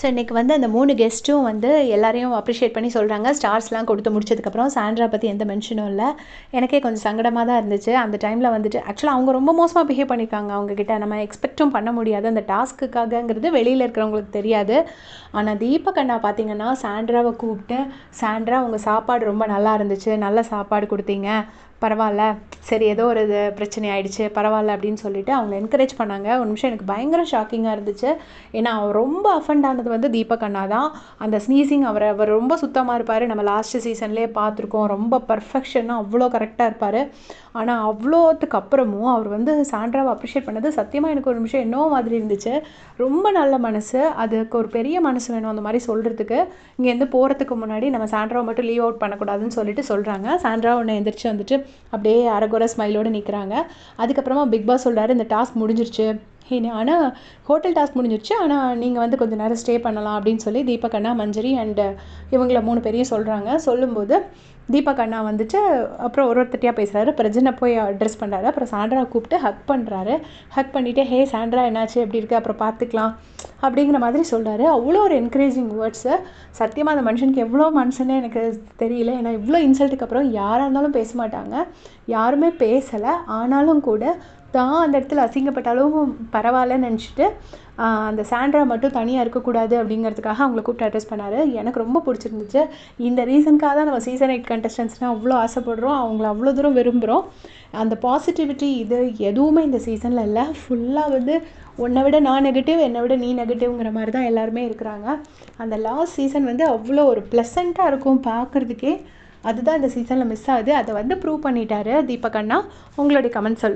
So இன்றைக்கி வந்து அந்த 3 கெஸ்ட்டும் வந்து எல்லாரையும் அப்ரிஷியேட் பண்ணி சொல்கிறாங்க. ஸ்டார்ஸ்லாம் கொடுத்து முடிச்சதுக்கப்புறம் சாண்ட்ரா பற்றி எந்த மென்ஷனும் இல்லை. எனக்கே கொஞ்சம் சங்கடமாக தான் இருந்துச்சு. அந்த டைமில் வந்துட்டு ஆக்சுவலாக அவங்க ரொம்ப மோசமாக பிஹேவ் பண்ணியிருக்காங்க அவங்கக்கிட்ட. நம்ம எக்ஸ்பெக்டும் பண்ண முடியாது. அந்த டாஸ்க்குக்காகங்கிறது வெளியில் இருக்கிறவங்களுக்கு தெரியாது. ஆனால் தீபக் அண்ணா பார்த்தீங்கன்னா சாண்ட்ராவை கூப்பிட்டு, சாண்ட்ரா உங்கள் சாப்பாடு ரொம்ப நல்லா இருந்துச்சு, நல்ல சாப்பாடு கொடுத்தீங்க, பரவாயில்ல, சரி ஏதோ ஒரு இது பிரச்சனை ஆயிடுச்சு, பரவாயில்ல அப்படின்னு சொல்லிட்டு அவங்க என்கரேஜ் பண்ணாங்க. ஒரு நிமிஷம் எனக்கு பயங்கர ஷாக்கிங்காக இருந்துச்சு. ஏன்னா அவர் ரொம்ப அஃபண்ட் ஆனது வந்து தீபக் அண்ணா தான். அந்த ஸ்னீசிங் அவர் ரொம்ப சுத்தமாக இருப்பார். நம்ம லாஸ்ட் சீசன்லேயே பார்த்துருக்கோம். ரொம்ப பர்ஃபெக்ஷனாக அவ்வளோ கரெக்டாக இருப்பார். ஆனால் அவ்வளோத்துக்கு அப்புறமும் அவர் வந்து சாண்ட்ராவை அப்ரிஷியேட் பண்ணது சத்தியமாக எனக்கு ஒரு நிமிஷம் என்னவோ மாதிரி இருந்துச்சு. ரொம்ப நல்ல மனசு. அதுக்கு ஒரு பெரிய மனசு வேணும் அந்த மாதிரி சொல்கிறதுக்கு. இங்கேருந்து போகிறதுக்கு முன்னாடி நம்ம சாண்ட்ராவை மட்டும் லீவ் அவுட் பண்ணக்கூடாதுன்னு சொல்லிட்டு சொல்கிறாங்க. சாண்ட்ரா ஒன்று எந்திரிச்சு வந்துட்டு அப்படியே அரகுற ஸ்மைலோடு நிற்கிறாங்க. அதுக்கப்புறமா பிக் பாஸ் சொல்கிறாரு, இந்த டாஸ்க் முடிஞ்சிருச்சு, ஆனால் ஹோட்டல் டாஸ்க் முடிஞ்சிருச்சு, ஆனால் நீங்கள் வந்து கொஞ்சம் நேரம் ஸ்டே பண்ணலாம் அப்படின்னு சொல்லி தீபக் அண்ணா, மஞ்சரி அண்டு இவங்கள 3 பேரையும் சொல்கிறாங்க. சொல்லும்போது தீபக் அண்ணா வந்துட்டு அப்புறம் ஒருத்தட்டியாக பேசுகிறாரு. பிரஜனை போய் அட்ரெஸ் பண்ணுறாரு. அப்புறம் சாண்ட்ரா கூப்பிட்டு ஹக் பண்ணுறாரு. ஹக் பண்ணிவிட்டு, ஹே சாண்ட்ரா என்னாச்சு, எப்படி இருக்குது, அப்புறம் பார்த்துக்கலாம் அப்படிங்கிற மாதிரி சொல்கிறாரு. அவ்வளோ ஒரு என்கரேஜிங் வேர்ட்ஸு. சத்தியமாக அந்த மனுஷனுக்கு எவ்வளோ மனுஷனே எனக்கு தெரியல. ஏன்னா இவ்வளோ இன்சல்ட்டுக்கு அப்புறம் யாராக இருந்தாலும் பேச மாட்டாங்க. யாருமே பேசலை. ஆனாலும் கூட தான் அந்த இடத்துல அசிங்கப்பட்டாலும் பரவாயில்லன்னு நினச்சிட்டு அந்த சாண்ட்ரா மட்டும் தனியாக இருக்கக்கூடாது அப்படிங்கிறதுக்காக அவங்கள கூப்பிட்டு அட்ரெஸ் பண்ணார். எனக்கு ரொம்ப பிடிச்சிருந்துச்சு. இந்த ரீசனுக்காக தான் நம்ம சீசன் 8 கண்டஸ்டன்ஸ்னால் அவ்வளோ ஆசைப்படுறோம், அவங்கள அவ்வளோ தூரம் விரும்புகிறோம். அந்த பாசிட்டிவிட்டி இது எதுவுமே இந்த சீசனில் இல்லை. ஃபுல்லாக வந்து உன்னை விட நான் நெகட்டிவ், என்னை விட நீ நெகட்டிவ்ங்கிற மாதிரி தான் எல்லாருமே இருக்கிறாங்க. அந்த லாஸ்ட் சீசன் வந்து அவ்வளோ ஒரு ப்ளசண்ட்டாக இருக்கும் பார்க்குறதுக்கே. அதுதான் இந்த சீசனில் மிஸ் ஆகுது. அதை வந்து ப்ரூவ் பண்ணிட்டாரு தீபக் அண்ணா. உங்களுடைய கமெண்ட் சொல்லுங்கள்.